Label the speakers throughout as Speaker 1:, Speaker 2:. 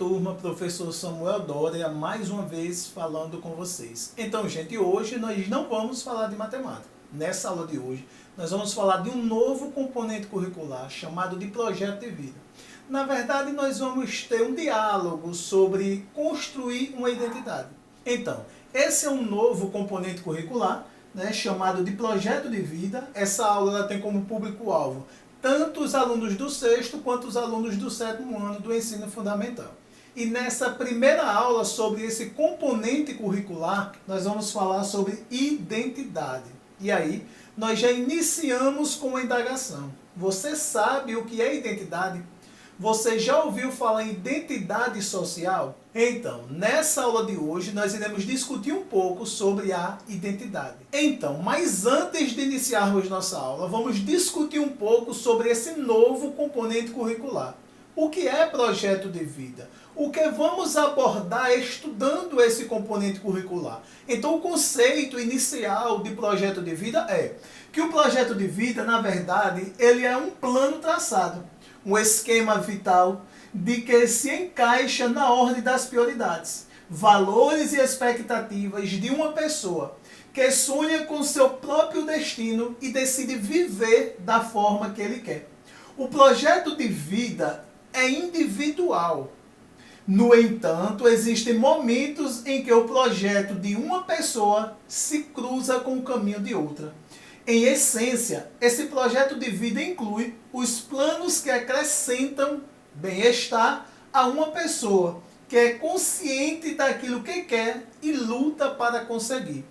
Speaker 1: turma, professor Samuel Doria, mais uma vez falando com vocês. Então, gente, hoje nós não vamos falar de matemática. Nessa aula de hoje, nós vamos falar de um novo componente curricular chamado de projeto de vida. Na verdade, nós vamos ter um diálogo sobre construir uma identidade. Então, esse é um novo componente curricular, chamado de projeto de vida. Essa aula ela tem como público-alvo tanto os alunos do 6º quanto os alunos do 7º ano do ensino fundamental. E nessa primeira aula sobre esse componente curricular, nós vamos falar sobre identidade. E aí, nós já iniciamos com a indagação. Você sabe o que é identidade? Você já ouviu falar em identidade social? Então, nessa aula de hoje, nós iremos discutir um pouco sobre a identidade. Então, mas antes de iniciarmos nossa aula, vamos discutir um pouco sobre esse novo componente curricular. O que é projeto de vida? O que vamos abordar estudando esse componente curricular? Então, o conceito inicial de projeto de vida é que o projeto de vida, na verdade, ele é um plano traçado, um esquema vital de que se encaixa na ordem das prioridades, valores e expectativas de uma pessoa que sonha com seu próprio destino e decide viver da forma que ele quer. O projeto de vida é individual. No entanto, existem momentos em que o projeto de uma pessoa se cruza com o caminho de outra. Em essência, esse projeto de vida inclui os planos que acrescentam bem-estar a uma pessoa que é consciente daquilo que quer e luta para conseguir.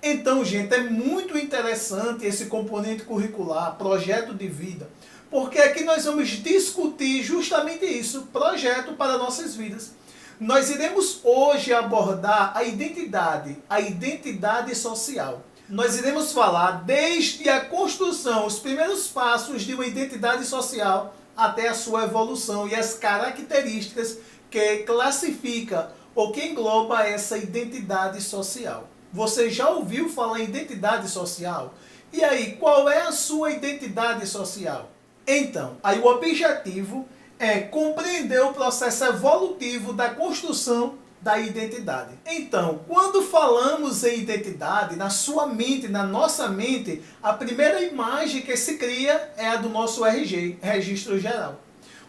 Speaker 1: Então, gente, é muito interessante esse componente curricular, projeto de vida, porque aqui nós vamos discutir justamente isso, projeto para nossas vidas. Nós iremos hoje abordar a identidade social. Nós iremos falar desde a construção, os primeiros passos de uma identidade social até a sua evolução e as características que classifica ou que engloba essa identidade social. Você já ouviu falar em identidade social? E aí, qual é a sua identidade social? Então, aí o objetivo é compreender o processo evolutivo da construção da identidade. Então, quando falamos em identidade, na sua mente, na nossa mente, a primeira imagem que se cria é a do nosso RG, Registro Geral.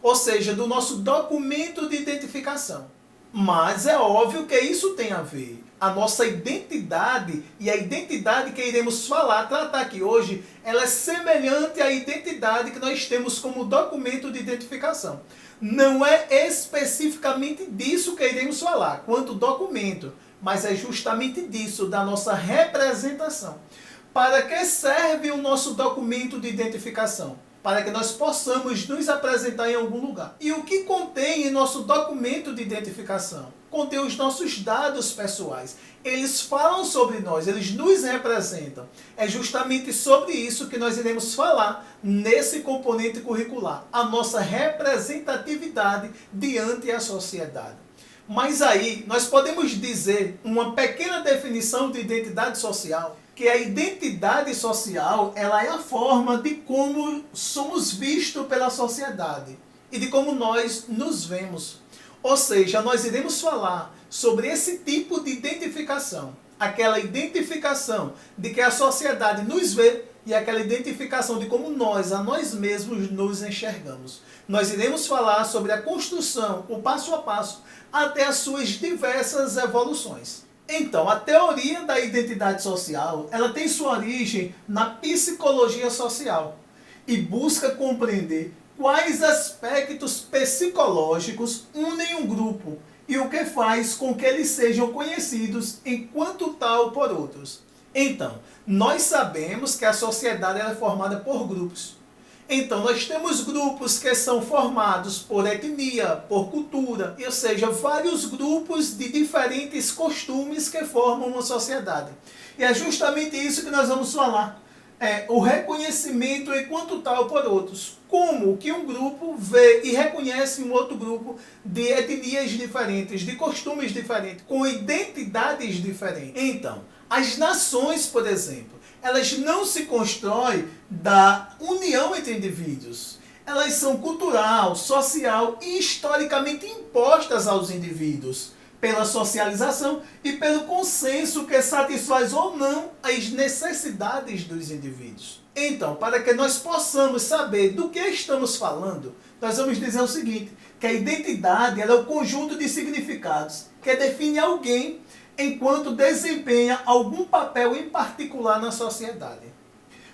Speaker 1: Ou seja, do nosso documento de identificação. Mas é óbvio que isso tem a ver. A nossa identidade e a identidade que iremos tratar aqui hoje, ela é semelhante à identidade que nós temos como documento de identificação. Não é especificamente disso que iremos falar, quanto documento, mas é justamente disso, da nossa representação. Para que serve o nosso documento de identificação? Para que nós possamos nos apresentar em algum lugar. E o que contém em nosso documento de identificação? Contém os nossos dados pessoais. Eles falam sobre nós, eles nos representam. É justamente sobre isso que nós iremos falar nesse componente curricular. A nossa representatividade diante da sociedade. Mas aí, nós podemos dizer uma pequena definição de identidade social, que a identidade social ela é a forma de como somos vistos pela sociedade e de como nós nos vemos. Ou seja, nós iremos falar sobre esse tipo de identificação, aquela identificação de que a sociedade nos vê e aquela identificação de como nós, a nós mesmos, nos enxergamos. Nós iremos falar sobre a construção, o passo a passo, até as suas diversas evoluções. Então, a teoria da identidade social, ela tem sua origem na psicologia social e busca compreender quais aspectos psicológicos unem um grupo e o que faz com que eles sejam conhecidos enquanto tal por outros. Então, nós sabemos que a sociedade é formada por grupos. Então, nós temos grupos que são formados por etnia, por cultura, ou seja, vários grupos de diferentes costumes que formam uma sociedade. E é justamente isso que nós vamos falar. O reconhecimento enquanto tal por outros. Como que um grupo vê e reconhece um outro grupo de etnias diferentes, de costumes diferentes, com identidades diferentes. Então, as nações, por exemplo, elas não se constroem da união entre indivíduos. elas são cultural, social e historicamente impostas aos indivíduos, pela socialização e pelo consenso que satisfaz ou não as necessidades dos indivíduos. Então, para que nós possamos saber do que estamos falando, nós vamos dizer o seguinte, que a identidade é o conjunto de significados que define alguém enquanto desempenha algum papel em particular na sociedade.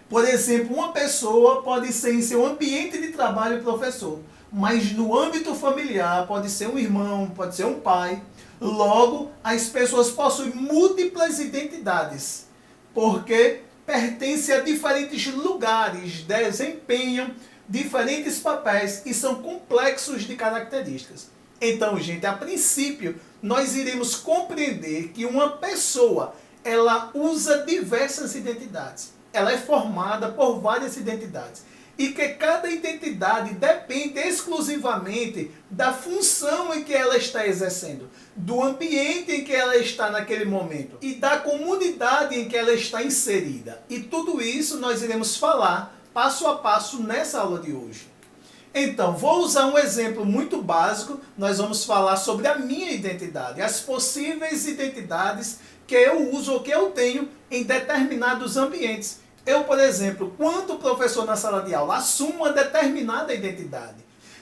Speaker 1: Por exemplo, uma pessoa pode ser em seu ambiente de trabalho professor, mas no âmbito familiar pode ser um irmão, pode ser um pai. Logo, as pessoas possuem múltiplas identidades, porque pertencem a diferentes lugares, desempenham diferentes papéis e são complexos de características. Então, gente, a princípio, nós iremos compreender que uma pessoa, ela usa diversas identidades. Ela é formada por várias identidades. E que cada identidade depende exclusivamente da função em que ela está exercendo, do ambiente em que ela está naquele momento e da comunidade em que ela está inserida. E tudo isso nós iremos falar passo a passo nessa aula de hoje. Então, vou usar um exemplo muito básico. Nós vamos falar sobre a minha identidade, as possíveis identidades que eu uso ou que eu tenho em determinados ambientes. Eu, por exemplo, quando professor na sala de aula, assumo uma determinada identidade.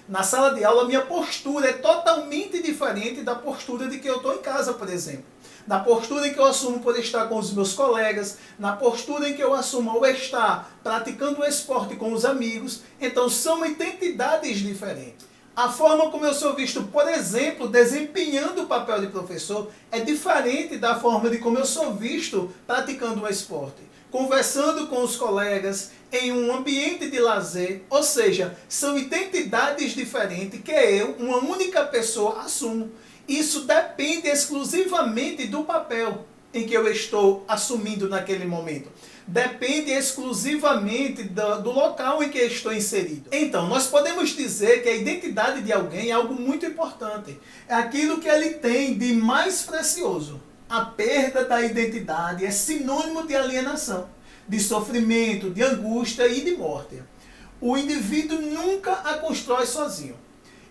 Speaker 1: Na sala de aula, minha postura é totalmente diferente da postura de que eu estou em casa, por exemplo. Da postura em que eu assumo por estar com os meus colegas, na postura em que eu assumo ao estar praticando o esporte com os amigos. Então, são identidades diferentes. A forma como eu sou visto, por exemplo, desempenhando o papel de professor, é diferente da forma de como eu sou visto praticando o esporte, conversando com os colegas, em um ambiente de lazer. Ou seja, são identidades diferentes que eu, uma única pessoa, assumo. Isso depende exclusivamente do papel em que eu estou assumindo naquele momento. Depende exclusivamente do local em que estou inserido. Então, nós podemos dizer que a identidade de alguém é algo muito importante. É aquilo que ele tem de mais precioso. A perda da identidade é sinônimo de alienação, de sofrimento, de angústia e de morte. O indivíduo nunca a constrói sozinho.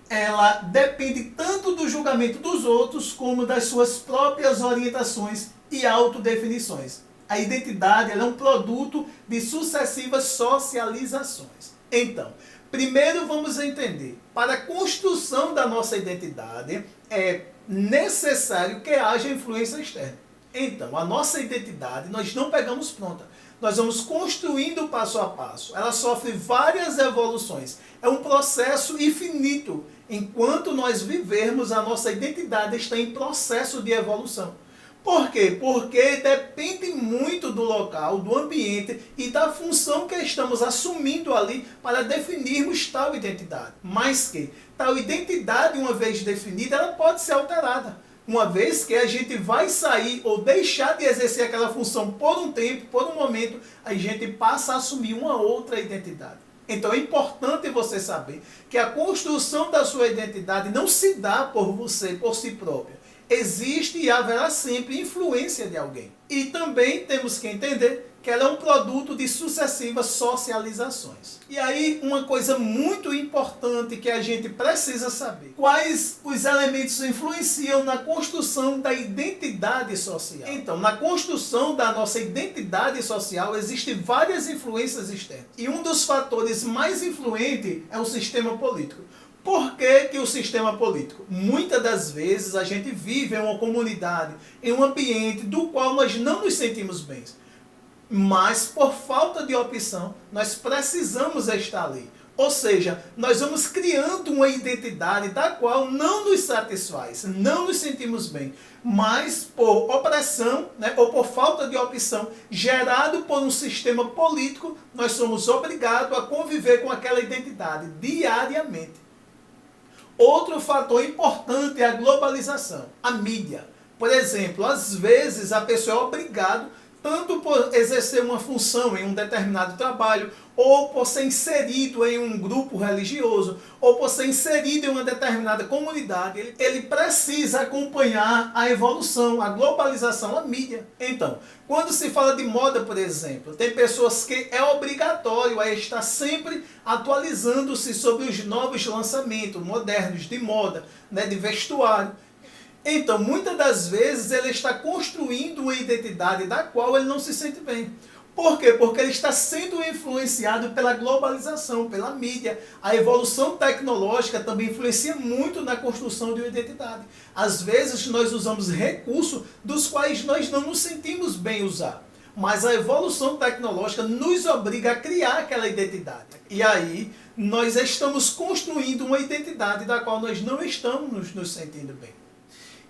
Speaker 1: Ela depende tanto do julgamento dos outros como das suas próprias orientações e autodefinições. A identidade é um produto de sucessivas socializações. Então, primeiro vamos entender, para a construção da nossa identidade é necessário que haja influência externa. Então, a nossa identidade nós não pegamos pronta. Nós vamos construindo passo a passo. Ela sofre várias evoluções. É um processo infinito. Enquanto nós vivermos, a nossa identidade está em processo de evolução. Por quê? Porque depende muito do local, do ambiente e da função que estamos assumindo ali para definirmos tal identidade. Mas que tal identidade, uma vez definida, ela pode ser alterada. Uma vez que a gente vai sair ou deixar de exercer aquela função por um tempo, por um momento, a gente passa a assumir uma outra identidade. Então é importante você saber que a construção da sua identidade não se dá por você, por si própria. Existe e haverá sempre influência de alguém. E também temos que entender que ela é um produto de sucessivas socializações. E aí, uma coisa muito importante que a gente precisa saber: quais os elementos influenciam na construção da identidade social? Então, na construção da nossa identidade social, existem várias influências externas. E um dos fatores mais influentes é o sistema político. Por que o sistema político? Muitas das vezes a gente vive em uma comunidade, em um ambiente do qual nós não nos sentimos bem. Mas por falta de opção, nós precisamos estar ali. Ou seja, nós vamos criando uma identidade da qual não nos satisfaz, não nos sentimos bem. Mas por opressão, ou por falta de opção, gerado por um sistema político, nós somos obrigados a conviver com aquela identidade diariamente. Outro fator importante é a globalização, a mídia. Por exemplo, às vezes a pessoa é obrigada, tanto por exercer uma função em um determinado trabalho, ou por ser inserido em um grupo religioso, ou por ser inserido em uma determinada comunidade, ele precisa acompanhar a evolução, a globalização, a mídia. Então, quando se fala de moda, por exemplo, tem pessoas que é obrigatório a estar sempre atualizando-se sobre os novos lançamentos modernos de moda, né, de vestuário. Então, muitas das vezes, ele está construindo uma identidade da qual ele não se sente bem. Por quê? Porque ele está sendo influenciado pela globalização, pela mídia. A evolução tecnológica também influencia muito na construção de uma identidade. Às vezes, nós usamos recursos dos quais nós não nos sentimos bem usar. Mas a evolução tecnológica nos obriga a criar aquela identidade. E aí, nós estamos construindo uma identidade da qual nós não estamos nos sentindo bem.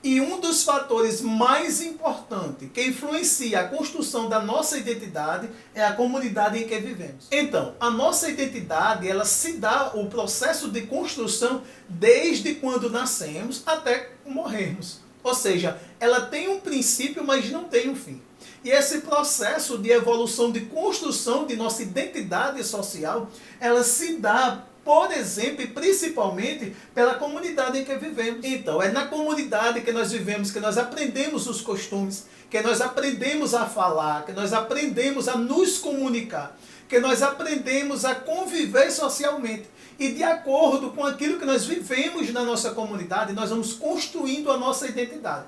Speaker 1: E um dos fatores mais importantes que influencia a construção da nossa identidade é a comunidade em que vivemos. Então, a nossa identidade, ela se dá o processo de construção desde quando nascemos até morrermos. Ou seja, ela tem um princípio, mas não tem um fim. E esse processo de evolução, de construção de nossa identidade social, ela se dá, por exemplo, e principalmente pela comunidade em que vivemos. Então, é na comunidade que nós vivemos, que nós aprendemos os costumes, que nós aprendemos a falar, que nós aprendemos a nos comunicar, que nós aprendemos a conviver socialmente. E de acordo com aquilo que nós vivemos na nossa comunidade, nós vamos construindo a nossa identidade.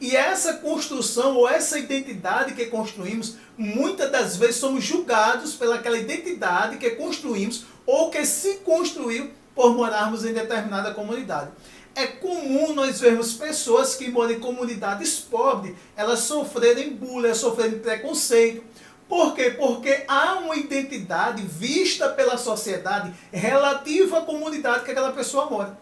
Speaker 1: E essa construção ou essa identidade que construímos, muitas das vezes somos julgados pelaquela identidade que construímos ou que se construiu por morarmos em determinada comunidade. É comum nós vermos pessoas que moram em comunidades pobres, elas sofrerem bullying, sofrerem preconceito. Por quê? Porque há uma identidade vista pela sociedade relativa à comunidade que aquela pessoa mora.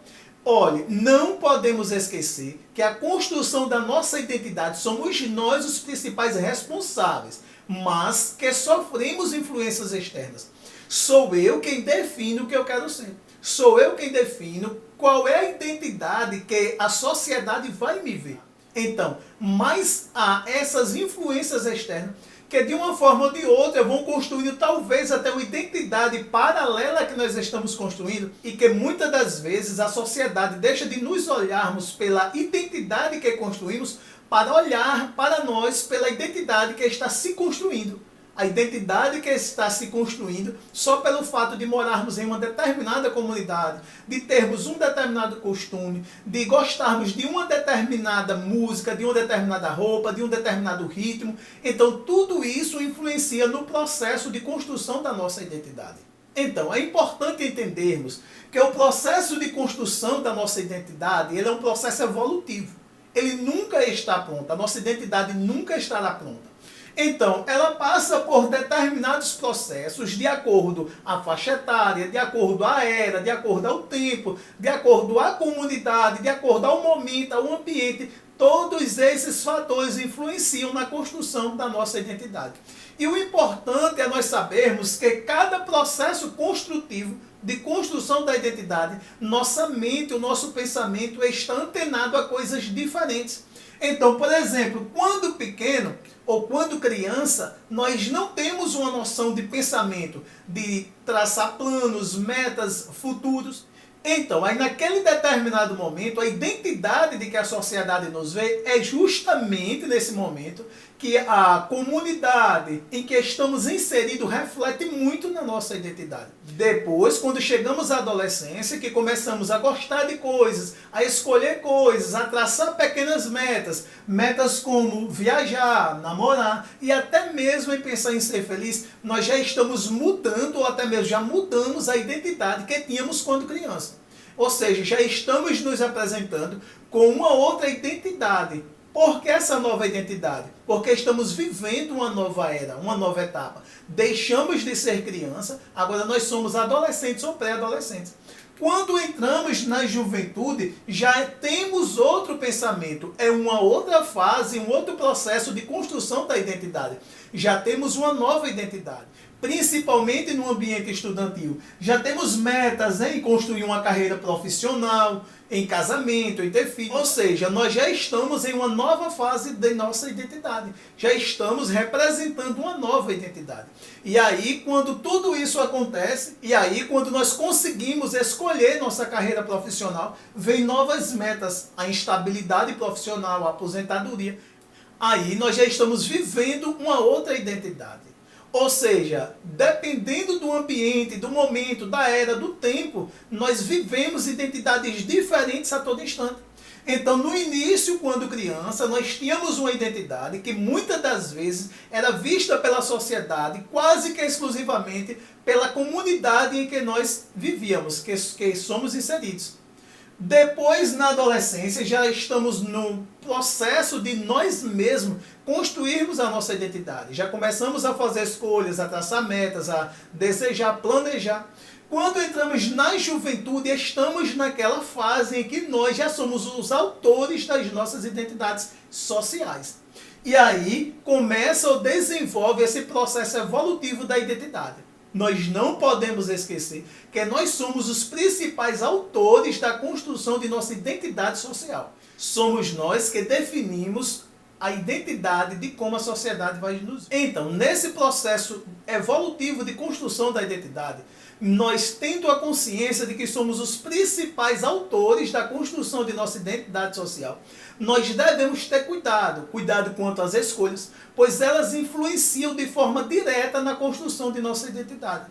Speaker 1: Olha, não podemos esquecer que a construção da nossa identidade somos nós os principais responsáveis, mas que sofremos influências externas. Sou eu quem defino o que eu quero ser. Sou eu quem defino qual é a identidade que a sociedade vai me ver. Então, mas há essas influências externas que de uma forma ou de outra vão construindo talvez até uma identidade paralela que nós estamos construindo e que muitas das vezes a sociedade deixa de nos olharmos pela identidade que construímos para olhar para nós pela identidade que está se construindo. A identidade que está se construindo só pelo fato de morarmos em uma determinada comunidade, de termos um determinado costume, de gostarmos de uma determinada música, de uma determinada roupa, de um determinado ritmo. Então, tudo isso influencia no processo de construção da nossa identidade. Então, é importante entendermos que o processo de construção da nossa identidade, ele é um processo evolutivo. Ele nunca está pronto, a nossa identidade nunca estará pronta. Então, ela passa por determinados processos de acordo à faixa etária, de acordo à era, de acordo ao tempo, de acordo à comunidade, de acordo ao momento, ao ambiente. Todos esses fatores influenciam na construção da nossa identidade. E o importante é nós sabermos que cada processo construtivo de construção da identidade, nossa mente, o nosso pensamento está antenado a coisas diferentes. Então, por exemplo, quando pequeno ou quando criança, nós não temos uma noção de pensamento, de traçar planos, metas, futuros. Então, aí naquele determinado momento, a identidade de que a sociedade nos vê é justamente nesse momento que a comunidade em que estamos inseridos reflete muito na nossa identidade. Depois, quando chegamos à adolescência, que começamos a gostar de coisas, a escolher coisas, a traçar pequenas metas, metas como viajar, namorar e até mesmo em pensar em ser feliz, nós já estamos mudando ou até mesmo já mudamos a identidade que tínhamos quando criança. Ou seja, já estamos nos apresentando com uma outra identidade. Por que essa nova identidade? Porque estamos vivendo uma nova era, uma nova etapa. Deixamos de ser criança, agora nós somos adolescentes ou pré-adolescentes. Quando entramos na juventude, já temos outro pensamento, é uma outra fase, um outro processo de construção da identidade. Já temos uma nova identidade. principalmente no ambiente estudantil. Já temos metas, né, em construir uma carreira profissional, em casamento, em ter filhos. Ou seja, nós já estamos em uma nova fase de nossa identidade. Já estamos representando uma nova identidade. E aí, quando tudo isso acontece, e aí, quando nós conseguimos escolher nossa carreira profissional, vem novas metas, a instabilidade profissional, a aposentadoria. Aí nós já estamos vivendo uma outra identidade. Ou seja, dependendo do ambiente, do momento, da era, do tempo, nós vivemos identidades diferentes a todo instante. Então, no início, quando criança, nós tínhamos uma identidade que muitas das vezes era vista pela sociedade, quase que exclusivamente pela comunidade em que nós vivíamos, que somos inseridos. Depois, na adolescência, já estamos no processo de nós mesmos construirmos a nossa identidade. Já começamos a fazer escolhas, a traçar metas, a desejar, planejar. Quando entramos na juventude, estamos naquela fase em que nós já somos os autores das nossas identidades sociais. E aí começa ou desenvolve esse processo evolutivo da identidade. Nós não podemos esquecer que nós somos os principais autores da construção de nossa identidade social. Somos nós que definimos a identidade de como a sociedade vai nos ver. Então, nesse processo evolutivo de construção da identidade, nós tendo a consciência de que somos os principais autores da construção de nossa identidade social, nós devemos ter cuidado quanto às escolhas, pois elas influenciam de forma direta na construção de nossa identidade.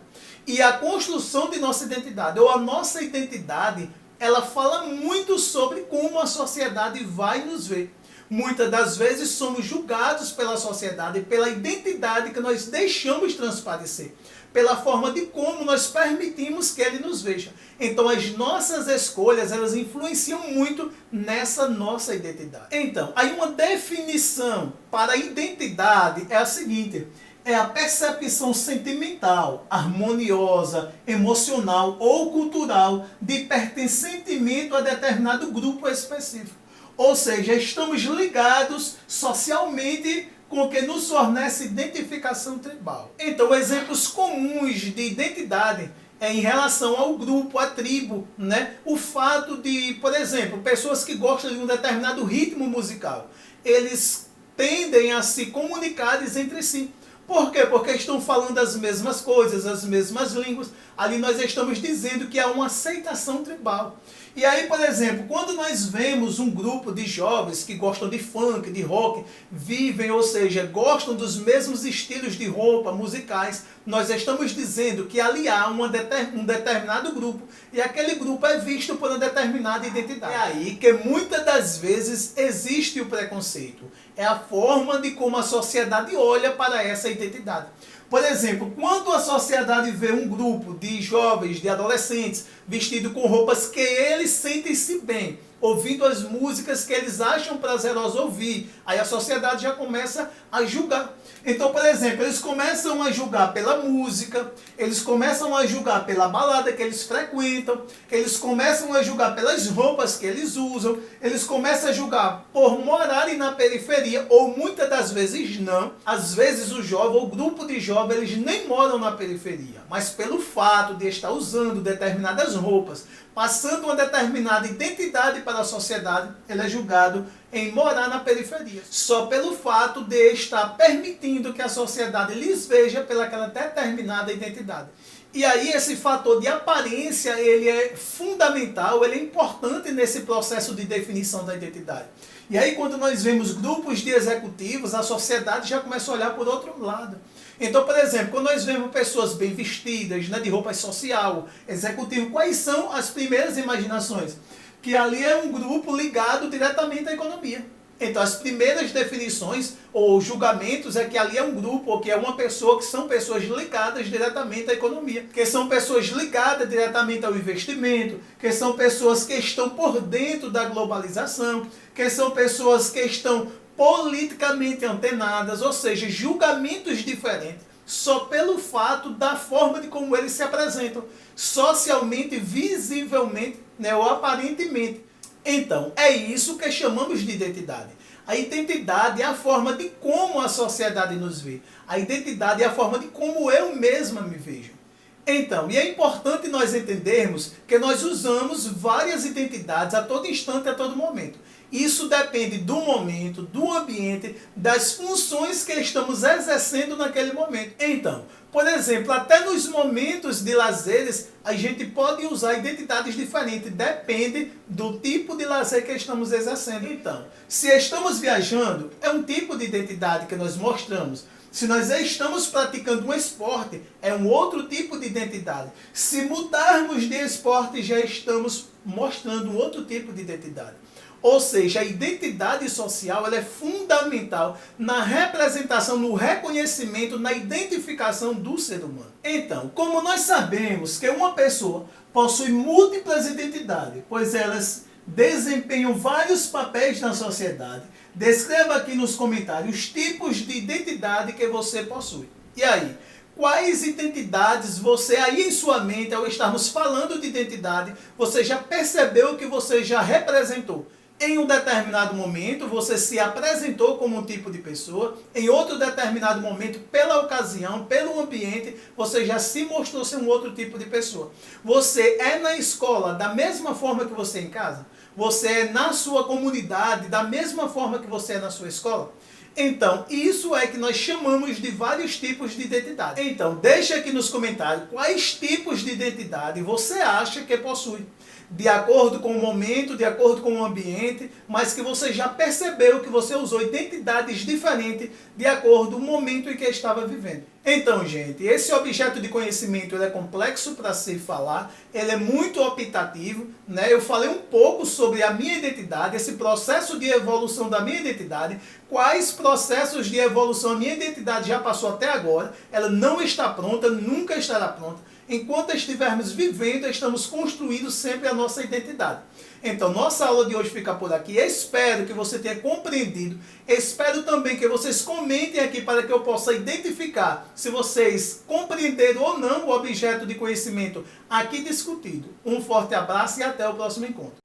Speaker 1: E a construção de nossa identidade, ou a nossa identidade, ela fala muito sobre como a sociedade vai nos ver. Muitas das vezes somos julgados pela sociedade, pela identidade que nós deixamos transparecer, pela forma de como nós permitimos que ele nos veja. Então as nossas escolhas, elas influenciam muito nessa nossa identidade. Então, aí uma definição para a identidade é a seguinte: é a percepção sentimental, harmoniosa, emocional ou cultural de pertencimento a determinado grupo específico. Ou seja, estamos ligados socialmente com o que nos fornece identificação tribal. Então, exemplos comuns de identidade é em relação ao grupo, à tribo, né? O fato de, por exemplo, pessoas que gostam de um determinado ritmo musical, eles tendem a se comunicar entre si. Por quê? Porque estão falando as mesmas coisas, as mesmas línguas. Ali nós estamos dizendo que há uma aceitação tribal. E aí, por exemplo, quando nós vemos um grupo de jovens que gostam de funk, de rock, vivem, ou seja, gostam dos mesmos estilos de roupa, musicais, nós estamos dizendo que ali há um determinado grupo e aquele grupo é visto por uma determinada identidade. É aí que muitas das vezes existe o preconceito. É a forma de como a sociedade olha para essa identidade. Por exemplo, quando a sociedade vê um grupo de jovens, de adolescentes, vestidos com roupas que eles sentem-se bem, ouvindo as músicas que eles acham prazeroso ouvir, aí a sociedade já começa a julgar. Então, por exemplo, eles começam a julgar pela música, eles começam a julgar pela balada que eles frequentam, eles começam a julgar pelas roupas que eles usam, eles começam a julgar por morarem na periferia, ou muitas das vezes não. Às vezes o jovem, ou o grupo de jovens, eles nem moram na periferia, mas pelo fato de estar usando determinadas roupas, passando uma determinada identidade para a sociedade, ele é julgado em morar na periferia. Só pelo fato de estar permitindo que a sociedade lhes veja pelaquela determinada identidade. E aí esse fator de aparência, ele é fundamental, ele é importante nesse processo de definição da identidade. E aí quando nós vemos grupos de executivos, a sociedade já começa a olhar por outro lado. Então, por exemplo, quando nós vemos pessoas bem vestidas, né, de roupa social, executivo, quais são as primeiras imaginações? Que ali é um grupo ligado diretamente à economia. Então, as primeiras definições ou julgamentos é que ali é um grupo, ou que é uma pessoa, que são pessoas ligadas diretamente à economia, que são pessoas ligadas diretamente ao investimento, que são pessoas que estão por dentro da globalização, que são pessoas que estão politicamente antenadas, ou seja, julgamentos diferentes, só pelo fato da forma de como eles se apresentam, socialmente, visivelmente, né, ou aparentemente. Então, é isso que chamamos de identidade. A identidade é a forma de como a sociedade nos vê. A identidade é a forma de como eu mesma me vejo. Então, e é importante nós entendermos que nós usamos várias identidades a todo instante, a todo momento. Isso depende do momento, do ambiente, das funções que estamos exercendo naquele momento. Então, por exemplo, até nos momentos de lazeres, a gente pode usar identidades diferentes, depende do tipo de lazer que estamos exercendo. Então, se estamos viajando, é um tipo de identidade que nós mostramos. Se nós estamos praticando um esporte, é um outro tipo de identidade. Se mudarmos de esporte, já estamos mostrando um outro tipo de identidade. Ou seja, a identidade social ela é fundamental na representação, no reconhecimento, na identificação do ser humano. Então, como nós sabemos que uma pessoa possui múltiplas identidades, pois elas desempenham vários papéis na sociedade, descreva aqui nos comentários os tipos de identidade que você possui. E aí? Quais identidades você aí em sua mente, ao estarmos falando de identidade, você já percebeu que você já representou? Em um determinado momento, você se apresentou como um tipo de pessoa. Em outro determinado momento, pela ocasião, pelo ambiente, você já se mostrou ser um outro tipo de pessoa. Você é na escola da mesma forma que você é em casa? Você é na sua comunidade da mesma forma que você é na sua escola? Então, isso é que nós chamamos de vários tipos de identidade. Então, deixe aqui nos comentários quais tipos de identidade você acha que possui. De acordo com o momento, de acordo com o ambiente, mas que você já percebeu que você usou identidades diferentes de acordo com o momento em que estava vivendo. Então, gente, esse objeto de conhecimento ele é complexo para se falar, ele é muito optativo, né? Eu falei um pouco sobre a minha identidade, esse processo de evolução da minha identidade, quais processos de evolução a minha identidade já passou até agora, ela não está pronta, nunca estará pronta. Enquanto estivermos vivendo, estamos construindo sempre a nossa identidade. Então, nossa aula de hoje fica por aqui. Espero que você tenha compreendido. Espero também que vocês comentem aqui para que eu possa identificar se vocês compreenderam ou não o objeto de conhecimento aqui discutido. Um forte abraço e até o próximo encontro.